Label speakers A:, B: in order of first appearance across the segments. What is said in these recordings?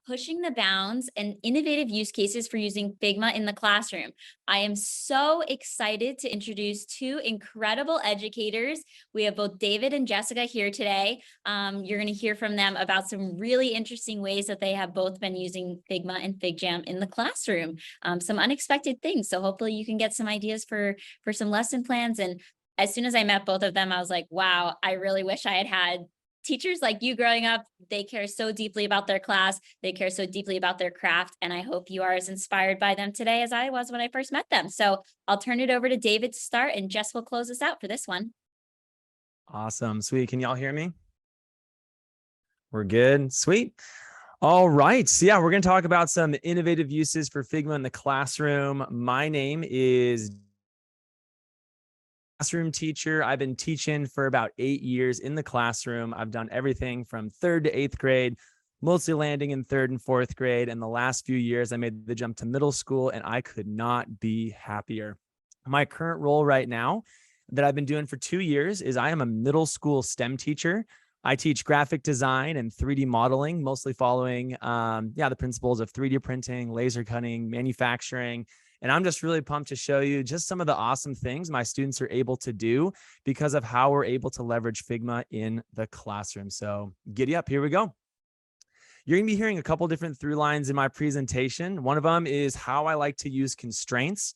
A: pushing the bounds and innovative use cases for using Figma in the classroom. I am so excited to introduce two incredible educators. We have both David and Jessica here today. You're going to hear from them about some really interesting ways that they have both been using Figma and FigJam in the classroom. Some unexpected things. So hopefully you can get some ideas for some lesson plans. And as soon as I met both of them, I was like, wow, I really wish I had teachers like you growing up. They care so deeply about their class. They care so deeply about their craft. And I hope you are as inspired by them today as I was when I first met them. So I'll turn it over to David to start, and Jess will close us out for this one.
B: Awesome. Sweet. Can y'all hear me? We're good. Sweet. All right. So yeah, we're going to talk about some innovative uses for Figma in the classroom. My name is classroom teacher. I've been teaching for about 8 years in the classroom. I've done everything from 3rd to 8th grade, mostly landing in 3rd and 4th grade. And the last few years, I made the jump to middle school, and I could not be happier. My current role right now that I've been doing for 2 years is I am a middle school STEM teacher. I teach graphic design and 3D modeling, mostly following the principles of 3D printing, laser cutting, manufacturing. And I'm just really pumped to show you just some of the awesome things my students are able to do because of how we're able to leverage Figma in the classroom. So giddy up, here we go. You're going to be hearing a couple different through lines in my presentation. One of them is how I like to use constraints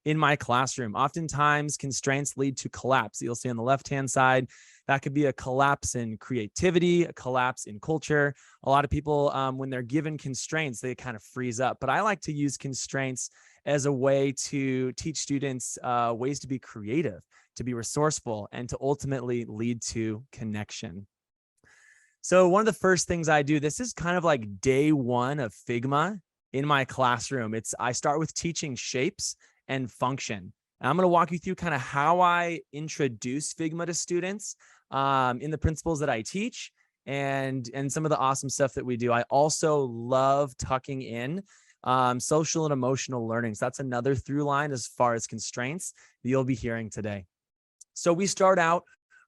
B: in my classroom. Oftentimes, constraints lead to collapse. You'll see on the left-hand side, that could be a collapse in creativity, a collapse in culture. A lot of people, when they're given constraints, they kind of freeze up. But I like to use constraints as a way to teach students ways to be creative, to be resourceful, and to ultimately lead to connection. So one of the first things I do, this is kind of like day one of Figma in my classroom. I start with teaching shapes and function. And I'm going to walk you through kind of how I introduce Figma to students in the principles that I teach and some of the awesome stuff that we do. I also love tucking in social and emotional learning. So that's another through line as far as constraints that you'll be hearing today. So we start out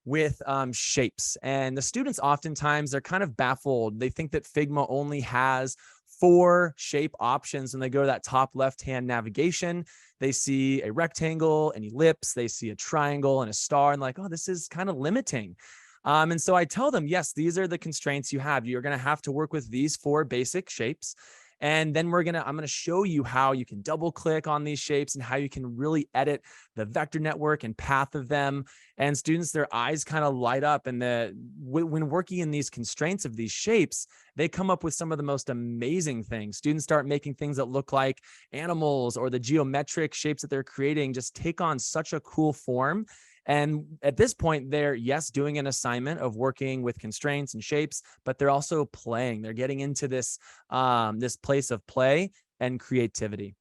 B: with shapes, and the students oftentimes they're kind of baffled. They think that Figma only has 4 shape options. When they go to that top left-hand navigation, they see a rectangle, an ellipse, they see a triangle and a star, and like, oh, this is kind of limiting. And so I tell them, yes, these are the constraints you have. You're going to have to work with these 4 basic shapes. And then I'm going to show you how you can double click on these shapes and how you can really edit the vector network and path of them. And students, their eyes kind of light up. And when working in these constraints of these shapes, they come up with some of the most amazing things. Students start making things that look like animals, or the geometric shapes that they're creating just take on such a cool form. And at this point, they're, yes, doing an assignment of working with constraints and shapes, but they're also playing. They're getting into this place of play and creativity.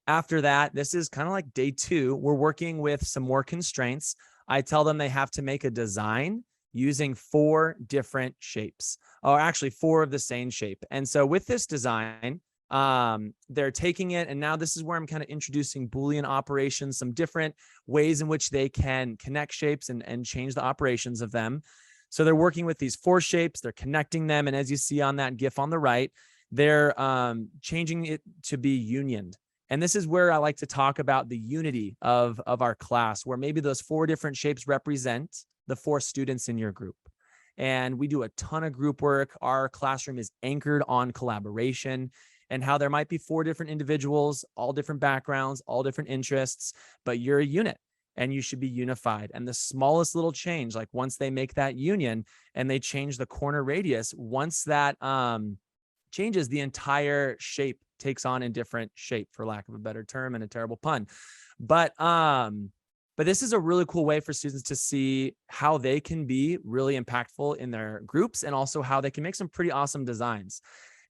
B: After that, this is kind of like day 2. We're working with some more constraints. I tell them they have to make a design using 4 different shapes, or actually 4 of the same shape. And so with this design, they're taking it, and now this is where I'm kind of introducing Boolean operations, some different ways in which they can connect shapes and change the operations of them. So they're working with these 4 shapes, they're connecting them, and as you see on that GIF on the right, they're changing it to be unioned. And this is where I like to talk about the unity of our class, where maybe those 4 different shapes represent the 4 students in your group. And we do a ton of group work. Our classroom is anchored on collaboration, and how there might be 4 different individuals, all different backgrounds, all different interests, but you're a unit and you should be unified. And the smallest little change, like once they make that union and they change the corner radius, once that changes, the entire shape takes on a different shape, for lack of a better term and a terrible pun. But this is a really cool way for students to see how they can be really impactful in their groups, and also how they can make some pretty awesome designs.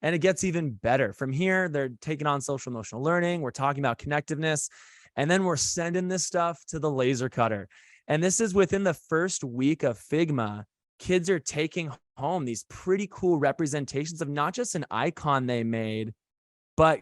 B: And it gets even better. From here, they're taking on social emotional learning. We're talking about connectiveness. And then we're sending this stuff to the laser cutter. And this is within the first week of Figma. Kids are taking home these pretty cool representations of not just an icon they made, but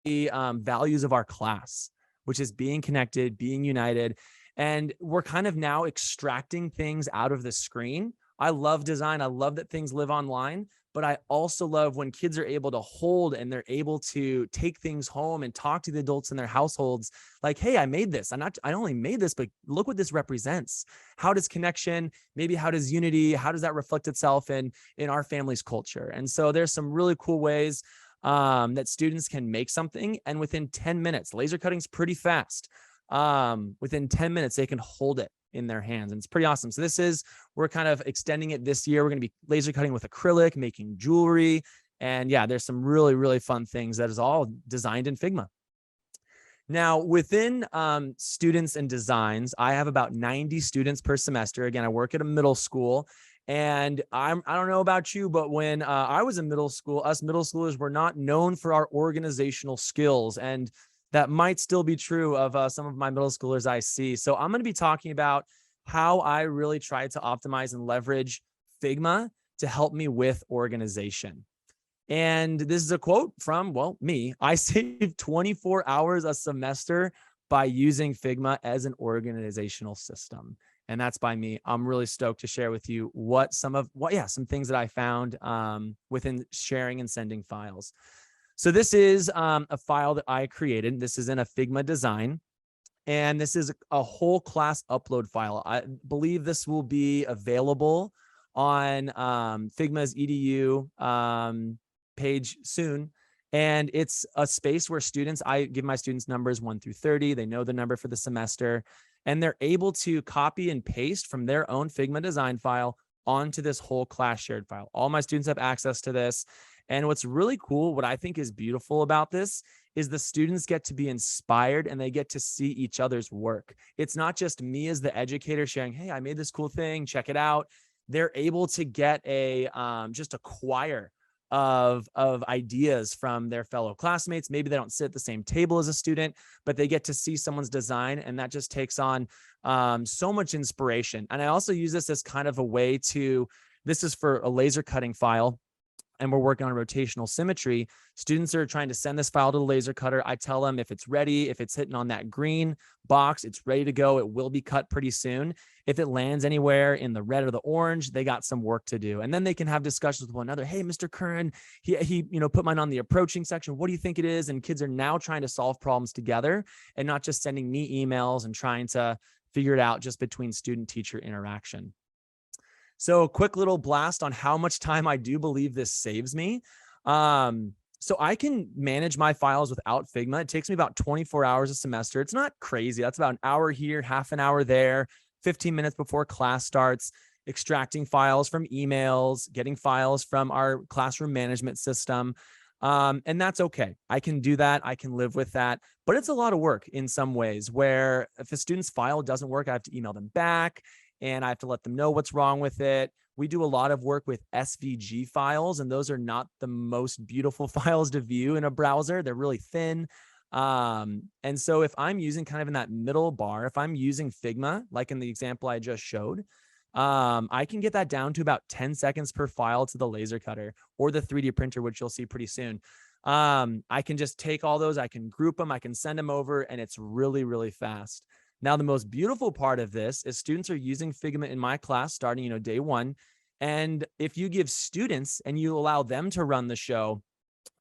B: the values of our class, which is being connected, being united. And we're kind of now extracting things out of the screen. I love design. I love that things live online, but I also love when kids are able to hold and they're able to take things home and talk to the adults in their households. Like, hey, I made this. I only made this, but look what this represents. How does connection, maybe how does unity, how does that reflect itself in our family's culture? And so there's some really cool ways that students can make something. And within 10 minutes, laser cutting's pretty fast. Within 10 minutes, they can hold it in their hands. And it's pretty awesome. So we're kind of extending it this year. We're going to be laser cutting with acrylic, making jewelry. And yeah, there's some really, really fun things that is all designed in Figma. Now, within students and designs, I have about 90 students per semester. Again, I work at a middle school. And I don't know about you, but when I was in middle school, us middle schoolers were not known for our organizational skills. And that might still be true of some of my middle schoolers I see. So I'm going to be talking about how I really try to optimize and leverage Figma to help me with organization. And this is a quote from, well, me. I save 24 hours a semester by using Figma as an organizational system. And that's by me. I'm really stoked to share with you some things that I found within sharing and sending files. So this is a file that I created. This is in a Figma design. And this is a whole class upload file. I believe this will be available on Figma's EDU page soon. And it's a space where I give my students numbers 1 through 30. They know the number for the semester. And they're able to copy and paste from their own Figma design file onto this whole class shared file. All my students have access to this. And what's really cool, what I think is beautiful about this is the students get to be inspired and they get to see each other's work. It's not just me as the educator sharing, hey, I made this cool thing, check it out. They're able to get just a choir of ideas from their fellow classmates. Maybe they don't sit at the same table as a student, but they get to see someone's design, and that just takes on so much inspiration. And I also use this as kind of a way this is for a laser cutting file, and we're working on rotational symmetry. Students are trying to send this file to the laser cutter. I tell them if it's ready, if it's hitting on that green box, it's ready to go. It will be cut pretty soon. If it lands anywhere in the red or the orange, they got some work to do. And then they can have discussions with one another. Hey, Mr. Curran, he put mine on the approaching section. What do you think it is? And kids are now trying to solve problems together and not just sending me emails and trying to figure it out just between student-teacher interaction. So a quick little blast on how much time I do believe this saves me. So I can manage my files without Figma. It takes me about 24 hours a semester. It's not crazy. That's about an hour here, half an hour there, 15 minutes before class starts, extracting files from emails, getting files from our classroom management system. And that's okay. I can do that. I can live with that. But it's a lot of work in some ways where if a student's file doesn't work, I have to email them back and I have to let them know what's wrong with it. We do a lot of work with SVG files, and those are not the most beautiful files to view in a browser. They're really thin. And so if I'm using kind of in that middle bar, if I'm using Figma, like in the example I just showed, I can get that down to about 10 seconds per file to the laser cutter or the 3D printer, which you'll see pretty soon. I can just take all those, I can group them, I can send them over, and it's really, really fast. Now, the most beautiful part of this is students are using Figma in my class starting, day one. And if you give students and you allow them to run the show,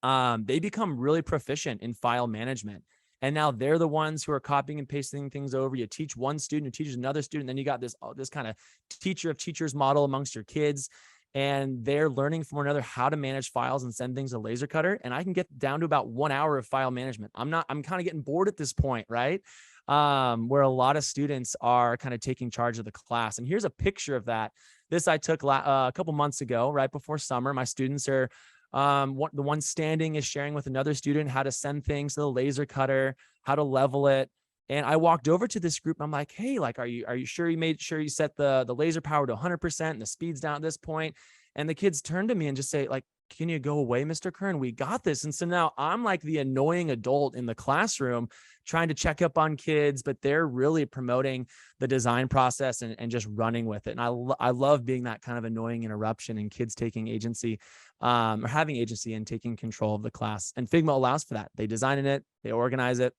B: they become really proficient in file management. And now they're the ones who are copying and pasting things over. You teach one student who teaches another student. Then you got this kind of teacher of teachers model amongst your kids. And they're learning from one another how to manage files and send things to laser cutter. And I can get down to about 1 hour of file management. I'm kind of getting bored at this point, right? Where a lot of students are kind of taking charge of the class. And here's a picture of that. This I took a couple months ago, right before summer. My students are, the one standing is sharing with another student how to send things to the laser cutter, how to level it. And I walked over to this group and I'm like, hey, like, are you sure you made sure you set the laser power to 100% and the speed's down at this point? And the kids turn to me and just say, like, can you go away, Mr. Curran? We got this. And so now I'm like the annoying adult in the classroom trying to check up on kids, but they're really promoting the design process and just running with it. And I love being that kind of annoying interruption and kids taking agency or having agency and taking control of the class. And Figma allows for that. They design it, they organize it,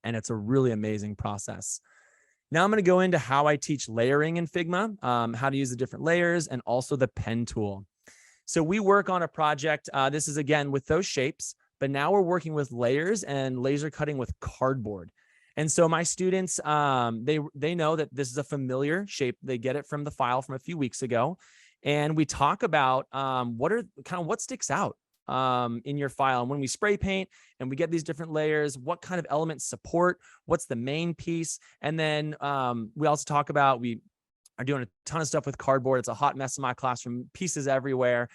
B: and it's a really amazing process. Now I'm going to go into how I teach layering in Figma, how to use the different layers and also the pen tool. So we work on a project. This is again with those shapes, but now we're working with layers and laser cutting with cardboard. And so my students, they know that this is a familiar shape. They get it from the file from a few weeks ago. And we talk about what sticks out in your file. And when we spray paint and we get these different layers, what kind of elements support, what's the main piece. And then we also talk about, we are doing a ton of stuff with cardboard. It's a hot mess in my classroom, pieces everywhere.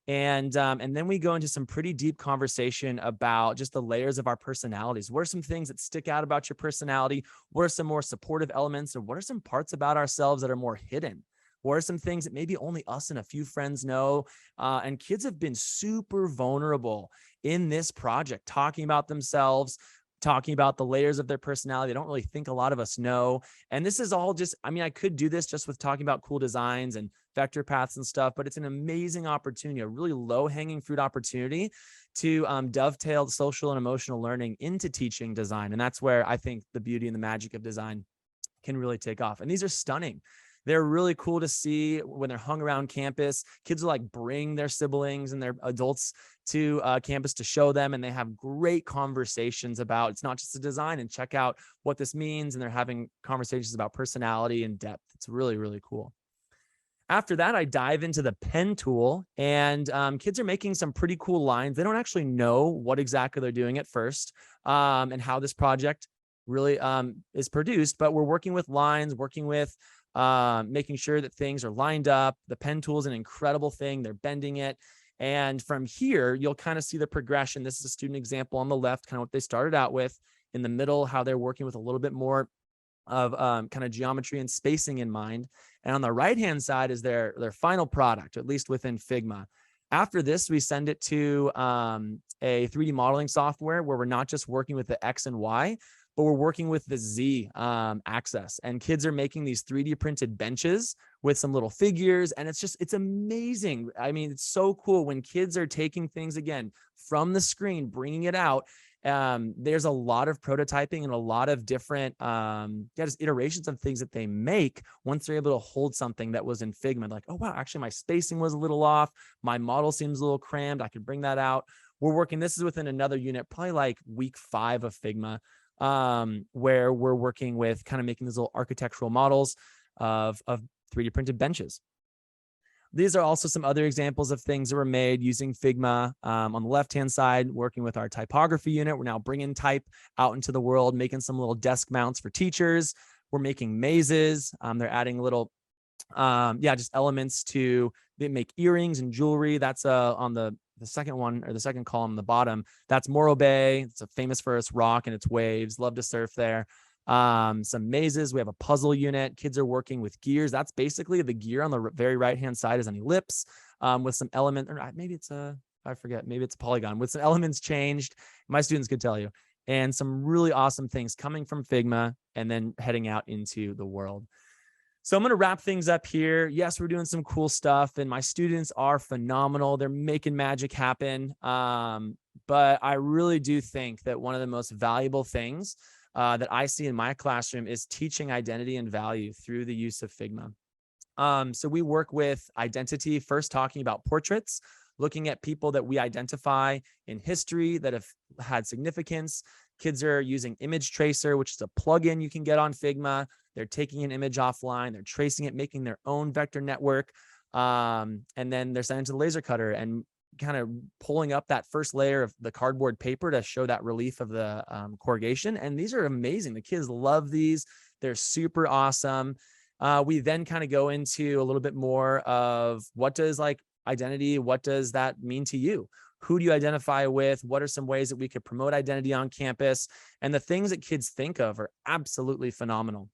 B: And then we go into some pretty deep conversation about just the layers of our personalities. What are some things that stick out about your personality? What are some more supportive elements? Or what are some parts about ourselves that are more hidden? What are some things that maybe only us and a few friends know? And kids have been super vulnerable in this project, talking about themselves, talking about the layers of their personality. I don't really think a lot of us know. And this is all just, I mean, I could do this just with talking about cool designs and vector paths and stuff, but it's an amazing opportunity, a really low hanging fruit opportunity to dovetail social and emotional learning into teaching design. And that's where I think the beauty and the magic of design can really take off. And these are stunning. They're really cool to see when they're hung around campus. Kids will like bring their siblings and their adults to campus to show them, and they have great conversations about, it's not just a design, and check out what this means. And they're having conversations about personality and depth. It's really, really cool. After that, I dive into the pen tool, and kids are making some pretty cool lines. They don't actually know what exactly they're doing at first and how this project really is produced, but we're working with lines, working with making sure that things are lined up. The pen tool is an incredible thing. They're bending it. And from here, you'll kind of see the progression. This is a student example on the left, kind of what they started out with. In the middle, how they're working with a little bit more of kind of geometry and spacing in mind. And on the right-hand side is their final product, at least within Figma. After this, we send it to a 3D modeling software where we're not just working with the X and Y, but we're working with the Z axis, and kids are making these 3D printed benches with some little figures. And it's amazing. I mean, it's so cool when kids are taking things again from the screen, bringing it out. There's a lot of prototyping and a lot of different just iterations of things that they make once they're able to hold something that was in Figma. Like, oh, wow, actually my spacing was a little off. My model seems a little crammed. I could bring that out. We're working, this is within another unit, probably like week 5 of Figma, where we're working with kind of making these little architectural models of 3D printed benches. These are also some other examples of things that were made using Figma. On the left-hand side, working with our typography unit, we're now bringing type out into the world, making some little desk mounts for teachers. We're making mazes. They're adding little, just elements to make earrings and jewelry. That's on the second one, or the second column, the bottom. That's Morro Bay. It's famous for its rock and its waves. Love to surf there. Some mazes. We have a puzzle unit. Kids are working with gears. That's basically the gear on the very right-hand side is an ellipse with some element, or maybe it's I forget, maybe it's a polygon with some elements changed. My students could tell you. And some really awesome things coming from Figma and then heading out into the world. So I'm going to wrap things up here. Yes, we're doing some cool stuff, and my students are phenomenal. They're making magic happen. But I really do think that one of the most valuable things that I see in my classroom is teaching identity and value through the use of Figma. So we work with identity, first talking about portraits, looking at people that we identify in history that have had significance. Kids are using Image Tracer, which is a plugin you can get on Figma. They're taking an image offline, they're tracing it, making their own vector network, and then they're sending it to the laser cutter and kind of pulling up that first layer of the cardboard paper to show that relief of the corrugation. And these are amazing. The kids love these. They're super awesome. We then kind of go into a little bit more of what does like identity, what does that mean to you? Who do you identify with? What are some ways that we could promote identity on campus? And the things that kids think of are absolutely phenomenal.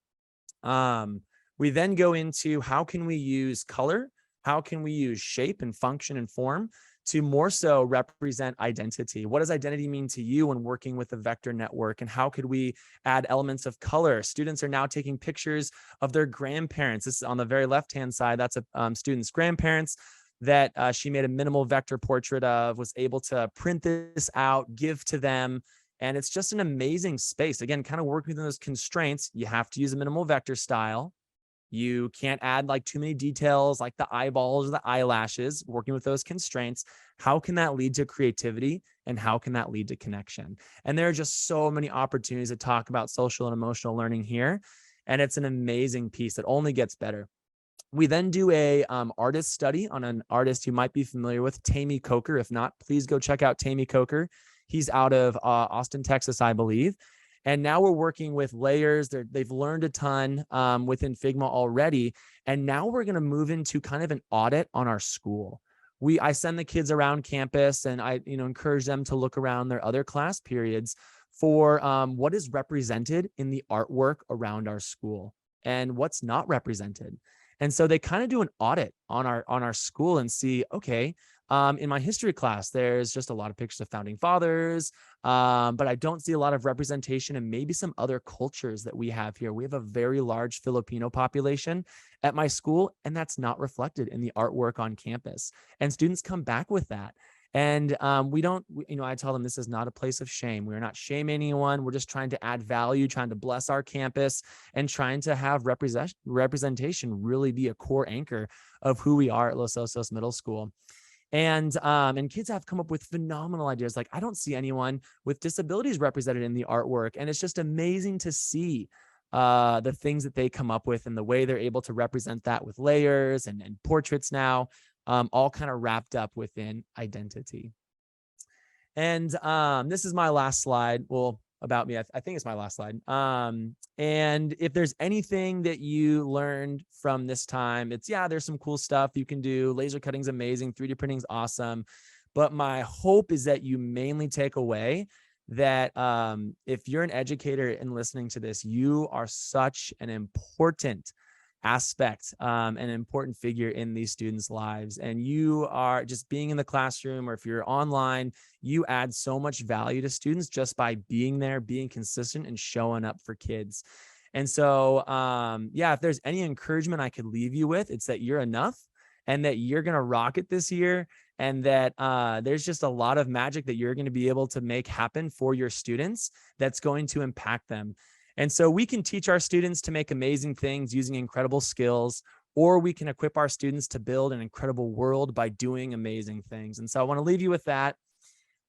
B: We then go into how can we use color? How can we use shape and function and form to more so represent identity? What does identity mean to you when working with a vector network? And how could we add elements of color? Students are now taking pictures of their grandparents. This is on the very left-hand side. That's a student's grandparents that she made a minimal vector portrait of, was able to print this out, give to them. And it's just an amazing space. Again, kind of working within those constraints. You have to use a minimal vector style. You can't add like too many details like the eyeballs or the eyelashes, working with those constraints. How can that lead to creativity? And how can that lead to connection? And there are just so many opportunities to talk about social and emotional learning here. And it's an amazing piece that only gets better. We then do a artist study on an artist you might be familiar with, Tammy Coker. If not, please go check out Tammy Coker. He's out of Austin, Texas, I believe. And now we're working with layers. They've learned a ton within Figma already. And now we're going to move into kind of an audit on our school. I send the kids around campus and I encourage them to look around their other class periods for what is represented in the artwork around our school and what's not represented. And so they kind of do an audit on our school and see, okay, in my history class, there's just a lot of pictures of founding fathers, but I don't see a lot of representation and maybe some other cultures that we have here. We have a very large Filipino population at my school, and that's not reflected in the artwork on campus. And students come back with that. And I tell them this is not a place of shame. We're not shaming anyone. We're just trying to add value, trying to bless our campus, and trying to have representation really be a core anchor of who we are at Los Osos Middle School. And kids have come up with phenomenal ideas. Like, I don't see anyone with disabilities represented in the artwork. And it's just amazing to see the things that they come up with and the way they're able to represent that with layers and portraits now. All kind of wrapped up within identity. And this is my last slide. Well, about me, I think it's my last slide. And if there's anything that you learned from this time, there's some cool stuff you can do. Laser cutting's amazing. 3D printing's awesome. But my hope is that you mainly take away that if you're an educator and listening to this, you are such an important aspect, an important figure in these students' lives. And you are just being in the classroom, or if you're online, you add so much value to students just by being there, being consistent and showing up for kids. And so, if there's any encouragement I could leave you with, it's that you're enough and that you're going to rock it this year. And that there's just a lot of magic that you're going to be able to make happen for your students that's going to impact them. And so we can teach our students to make amazing things using incredible skills, or we can equip our students to build an incredible world by doing amazing things. And so I want to leave you with that.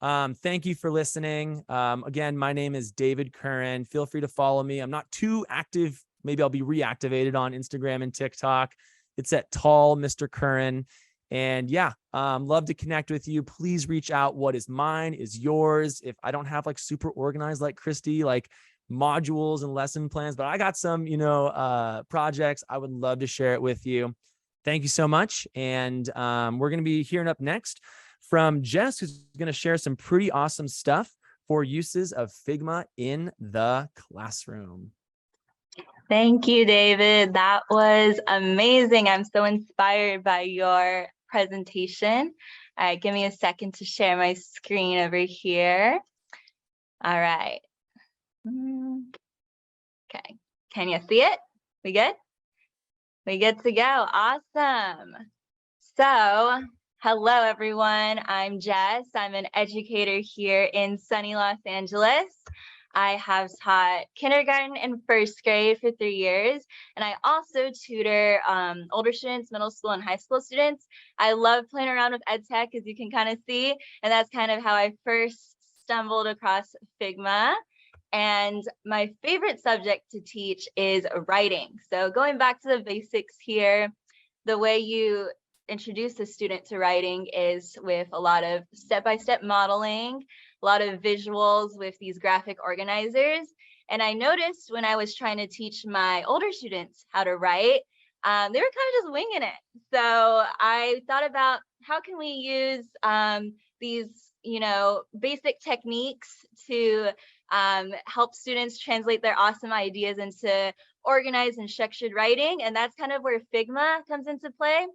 B: Thank you for listening. Again, my name is David Curran. Feel free to follow me. I'm not too active. Maybe I'll be reactivated on Instagram and TikTok. It's at Tall Mr. Curran. And love to connect with you. Please reach out. What is mine is yours. If I don't have like super organized like Christy, like modules and lesson plans, but I got some, projects. I would love to share it with you. Thank you so much. And we're going to be hearing up next from Jess, who's going to share some pretty awesome stuff for uses of Figma in the classroom.
C: Thank you, David. That was amazing. I'm so inspired by your presentation. All right, give me a second to share my screen over here. All right. Okay, can you see it? We good? We good to go. Awesome. So, hello everyone. I'm Jess. I'm an educator here in sunny Los Angeles. I have taught kindergarten and first grade for 3 years, and I also tutor older students, middle school and high school students. I love playing around with ed tech, as you can kind of see, and that's kind of how I first stumbled across Figma. And my favorite subject to teach is writing. So going back to the basics here, the way you introduce a student to writing is with a lot of step-by-step modeling, a lot of visuals with these graphic organizers. And I noticed when I was trying to teach my older students how to write, they were kind of just winging it. So I thought about how can we use these, basic techniques to help students translate their awesome ideas into organized and structured writing. And that's kind of where Figma comes into play.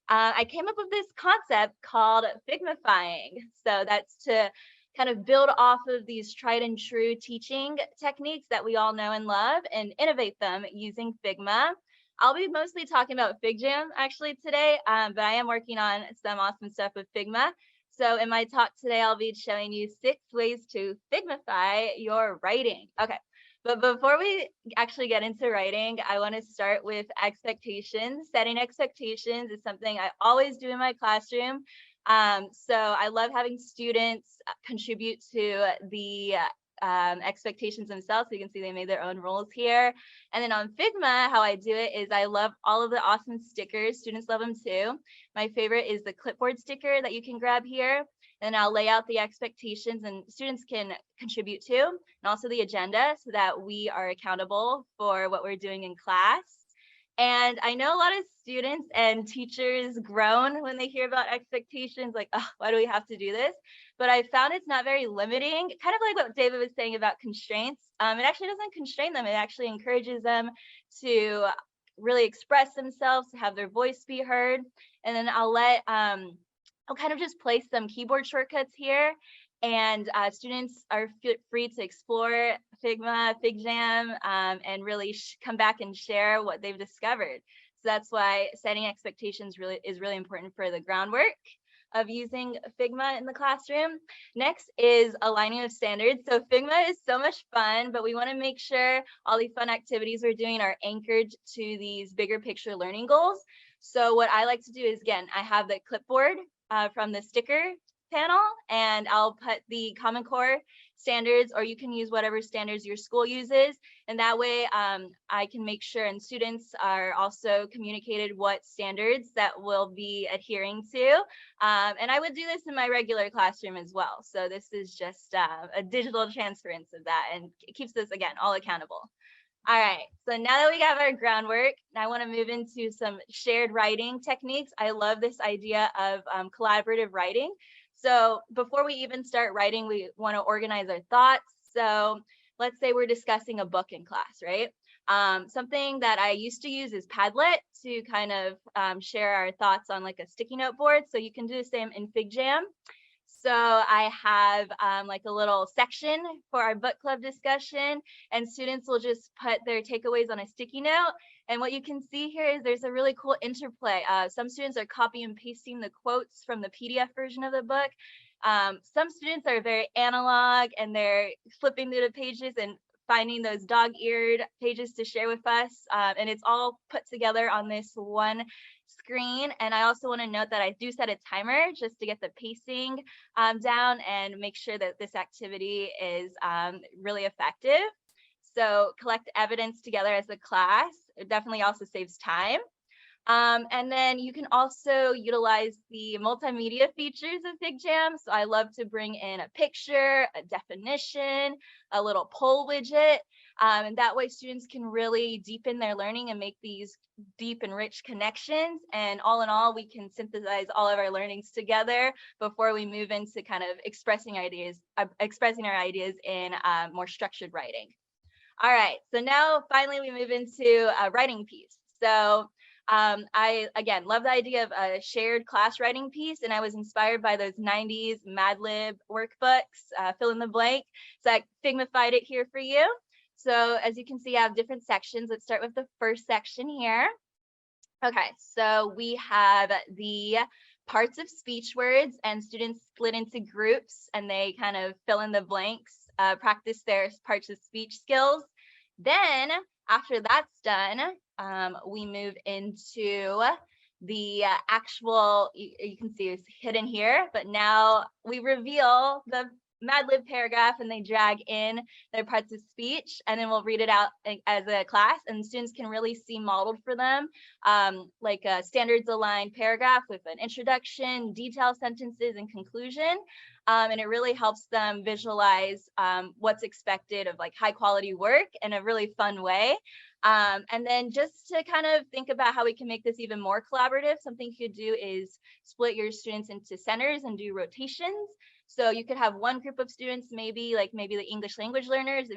C: I came up with this concept called Figmifying. So that's to kind of build off of these tried and true teaching techniques that we all know and love and innovate them using Figma. I'll be mostly talking about FigJam actually today, but I am working on some awesome stuff with Figma. So in my talk today, I'll be showing you 6 ways to Figmify your writing. Okay, But before we actually get into writing, I want to start with expectations. Setting expectations is something I always do in my classroom. So I love having students contribute to the expectations themselves. So you can see they made their own rules here. And then on Figma, how I do it is I love all of the awesome stickers. Students love them too. My favorite is the clipboard sticker that you can grab here. And I'll lay out the expectations and students can contribute to, and also the agenda so that we are accountable for what we're doing in class. And I know a lot of students and teachers groan when they hear about expectations, like, oh, why do we have to do this? But I found it's not very limiting, kind of like what David was saying about constraints. It actually doesn't constrain them. It actually encourages them to really express themselves, to have their voice be heard. And then I'll kind of just place some keyboard shortcuts here, and students are free to explore Figma, FigJam, and really come back and share what they've discovered. So that's why setting expectations is really important for the groundwork of using Figma in the classroom. Next is aligning of standards. So Figma is so much fun, but we want to make sure all the fun activities we're doing are anchored to these bigger picture learning goals. So what I like to do is, again, I have the clipboard from the sticker panel, and I'll put the Common Core standards, or you can use whatever standards your school uses. And that way I can make sure, and students are also communicated what standards that we'll be adhering to. And I would do this in my regular classroom as well. So this is just a digital transference of that, and it keeps us, again, all accountable. All right, so now that we got our groundwork, I want to move into some shared writing techniques. I love this idea of collaborative writing. So before we even start writing, we want to organize our thoughts. So let's say we're discussing a book in class, right? Something that I used to use is Padlet to kind of share our thoughts on like a sticky note board. So you can do the same in FigJam. So I have like a little section for our book club discussion, and students will just put their takeaways on a sticky note. And what you can see here is there's a really cool interplay. Some students are copy and pasting the quotes from the PDF version of the book. Some students are very analog, and they're flipping through the pages and finding those dog-eared pages to share with us. And it's all put together on this one screen. And I also want to note that I do set a timer just to get the pacing down and make sure that this activity is really effective. So collect evidence together as a class. It definitely also saves time. And then you can also utilize the multimedia features of FigJam. So I love to bring in a picture, a definition, a little poll widget. And that way students can really deepen their learning and make these deep and rich connections. And all in all, we can synthesize all of our learnings together before we move into kind of expressing our ideas in more structured writing. All right, so now finally we move into a writing piece. So I, again, love the idea of a shared class writing piece, and I was inspired by those 90s Mad Lib workbooks, fill in the blank. So I Figmified it here for you. So as you can see, I have different sections. Let's start with the first section here. Okay, so we have the parts of speech words, and students split into groups, and they kind of fill in the blanks, practice their parts of speech skills. Then after that's done, we move into the actual, you can see it's hidden here, but now we reveal the Mad Lib paragraph, and they drag in their parts of speech, and then we'll read it out as a class, and students can really see modeled for them like a standards aligned paragraph with an introduction, detail sentences, and conclusion. And it really helps them visualize what's expected of like high quality work in a really fun way. And then just to kind of think about how we can make this even more collaborative, something you could do is split your students into centers and do rotations. So you could have one group of students, maybe the English language learners,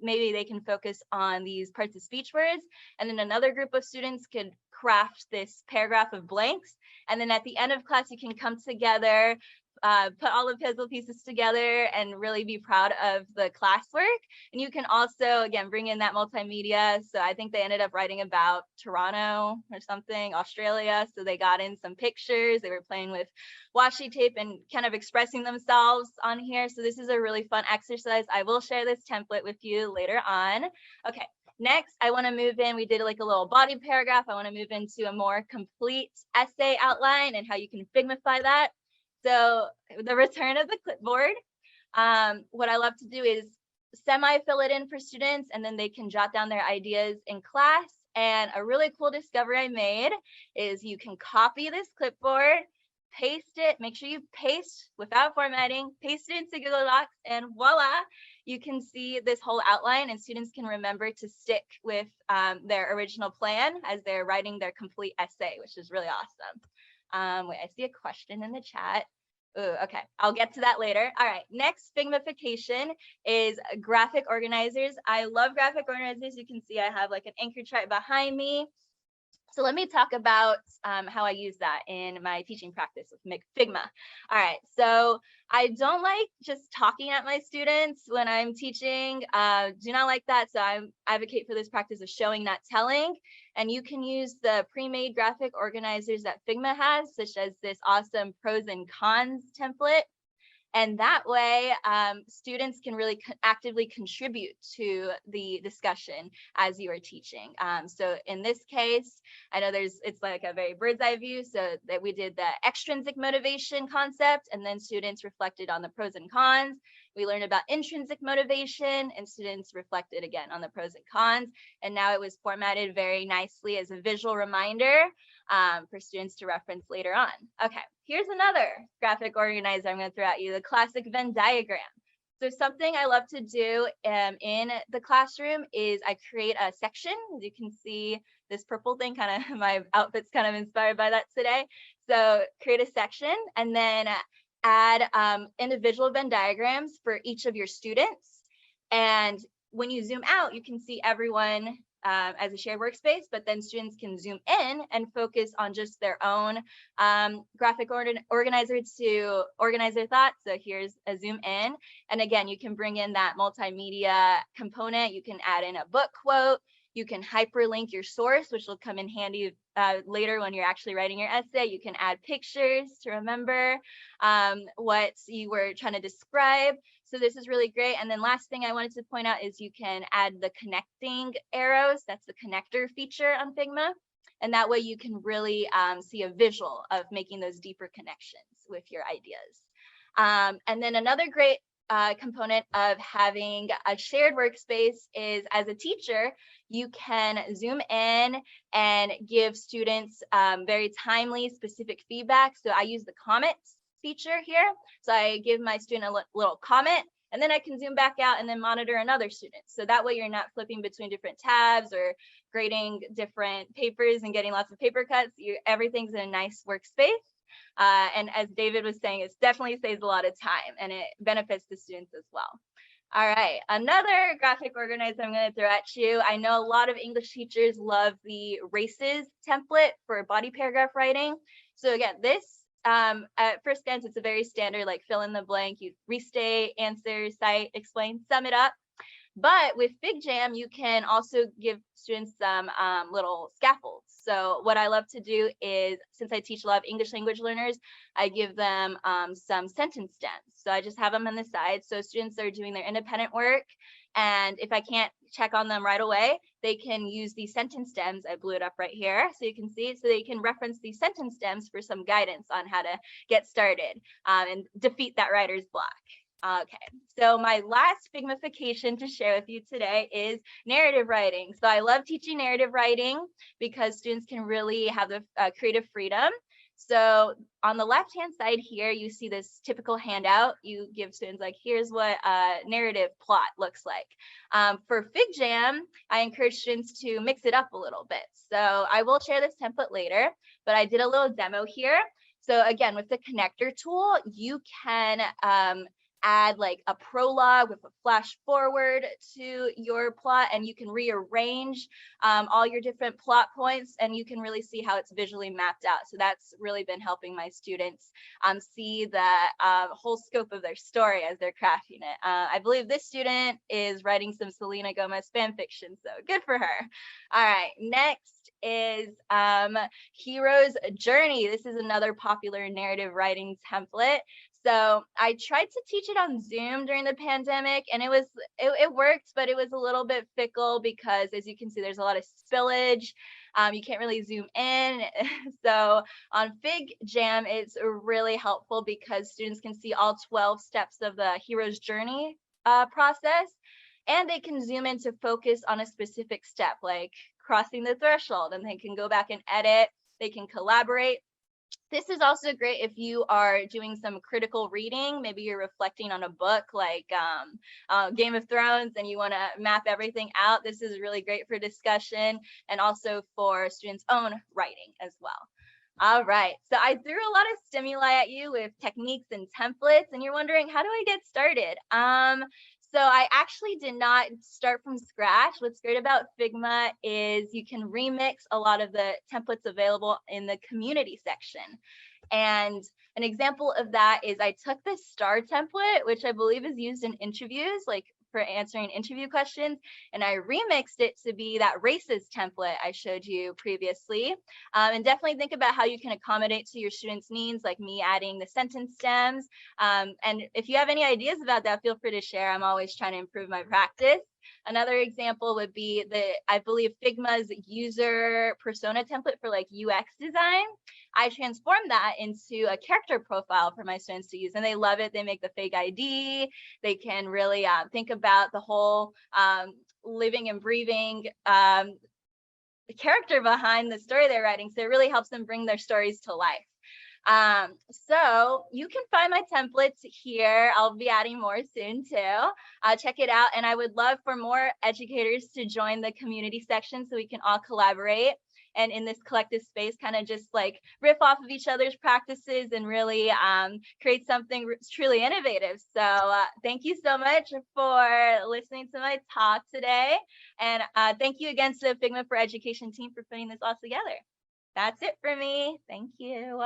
C: maybe they can focus on these parts of speech words. And then another group of students could craft this paragraph of blanks. And then at the end of class, you can come together put all the puzzle pieces together and really be proud of the classwork. And you can also, again, bring in that multimedia. So I think they ended up writing about Toronto or something, Australia. So they got in some pictures. They were playing with washi tape and kind of expressing themselves on here. So this is a really fun exercise. I will share this template with you later on. Okay. Next, I want to move in. We did like a little body paragraph. I want to move into a more complete essay outline and how you can Figmify that. So the return of the clipboard. What I love to do is semi-fill it in for students, and then they can jot down their ideas in class. And a really cool discovery I made is you can copy this clipboard, paste it, make sure you paste without formatting, paste it into Google Docs, and voila, you can see this whole outline, and students can remember to stick with their original plan as they're writing their complete essay, which is really awesome. Wait, I see a question in the chat. Ooh, okay, I'll get to that later. All right, next Figmification is graphic organizers. I love graphic organizers. You can see I have like an anchor chart behind me. So let me talk about how I use that in my teaching practice with Figma. All right, so I don't like just talking at my students when I'm teaching. Do not like that. So I advocate for this practice of showing, not telling. And you can use the pre-made graphic organizers that Figma has, such as this awesome pros and cons template. And that way, students can really actively contribute to the discussion as you are teaching. So in this case, I know it's like a very bird's eye view, so that we did the extrinsic motivation concept, and then students reflected on the pros and cons. We learned about intrinsic motivation, and students reflected again on the pros and cons. And now it was formatted very nicely as a visual reminder for students to reference later on. Okay, here's another graphic organizer I'm going to throw at you, the classic Venn diagram. So something I love to do in the classroom is I create a section. As you can see, this purple thing, kind of my outfit's kind of inspired by that today. So create a section and then add individual Venn diagrams for each of your students. And when you zoom out, you can see everyone as a shared workspace, but then students can zoom in and focus on just their own graphic organizer to organize their thoughts. So here's a zoom in. And again, you can bring in that multimedia component. You can add in a book quote. You can hyperlink your source, which will come in handy later when you're actually writing your essay. You can add pictures to remember what you were trying to describe. So this is really great. And then last thing I wanted to point out is you can add the connecting arrows. That's the connector feature on Figma. And that way you can really see a visual of making those deeper connections with your ideas. And then another great component of having a shared workspace is, as a teacher, you can zoom in and give students very timely, specific feedback. So I use the comments feature here. So I give my student a little comment, and then I can zoom back out and then monitor another student. So that way you're not flipping between different tabs or grading different papers and getting lots of paper cuts. Everything's in a nice workspace. And as David was saying, it definitely saves a lot of time and it benefits the students as well. All right, another graphic organizer I'm going to throw at you. I know a lot of English teachers love the races template for body paragraph writing. So again, this at first glance, it's a very standard, like fill in the blank, you restate, answer, cite, explain, sum it up. But with FigJam, you can also give students some little scaffolds. So what I love to do is, since I teach a lot of English language learners, I give them some sentence stems. So I just have them on the side. So students are doing their independent work. And if I can't check on them right away, they can use these sentence stems. I blew it up right here so you can see it. So they can reference these sentence stems for some guidance on how to get started and defeat that writer's block. Okay, so my last Figmification to share with you today is narrative writing. So I love teaching narrative writing because students can really have the creative freedom. So on the left-hand side here, you see this typical handout. You give students like, here's what a narrative plot looks like. For FigJam, I encourage students to mix it up a little bit. So I will share this template later, but I did a little demo here. So again, with the connector tool, you can add like a prologue with a flash forward to your plot, and you can rearrange all your different plot points, and you can really see how it's visually mapped out. So that's really been helping my students see the whole scope of their story as they're crafting it. I believe this student is writing some Selena Gomez fan fiction, so good for her. All right, next is Hero's Journey. This is another popular narrative writing template. So I tried to teach it on Zoom during the pandemic, and it worked, but it was a little bit fickle because, as you can see, there's a lot of spillage. You can't really zoom in. So on FigJam, it's really helpful because students can see all 12 steps of the hero's journey process, and they can zoom in to focus on a specific step, like crossing the threshold, and they can go back and edit. They can collaborate. This is also great if you are doing some critical reading. Maybe you're reflecting on a book like Game of Thrones and you want to map everything out. This is really great for discussion and also for students' own writing as well. All right, so I threw a lot of stimuli at you with techniques and templates, and you're wondering, how do I get started? So I actually did not start from scratch. What's great about Figma is you can remix a lot of the templates available in the community section. And an example of that is I took this star template, which I believe is used in interviews, like for answering interview questions, and I remixed it to be that races template I showed you previously. And definitely think about how you can accommodate to your students' needs, like me adding the sentence stems. And if you have any ideas about that, feel free to share. I'm always trying to improve my practice. Another example would be I believe Figma's user persona template for like UX design. I transformed that into a character profile for my students to use, and they love it. They make the fake ID. They can really think about the whole living and breathing character behind the story they're writing. So it really helps them bring their stories to life. So you can find my templates here. I'll be adding more soon too. Check it out. And I would love for more educators to join the community section so we can all collaborate. And in this collective space, kind of just like riff off of each other's practices and really create something truly innovative. So thank you so much for listening to my talk today. And thank you again to the Figma for Education team for putting this all together. That's it for me. Thank you.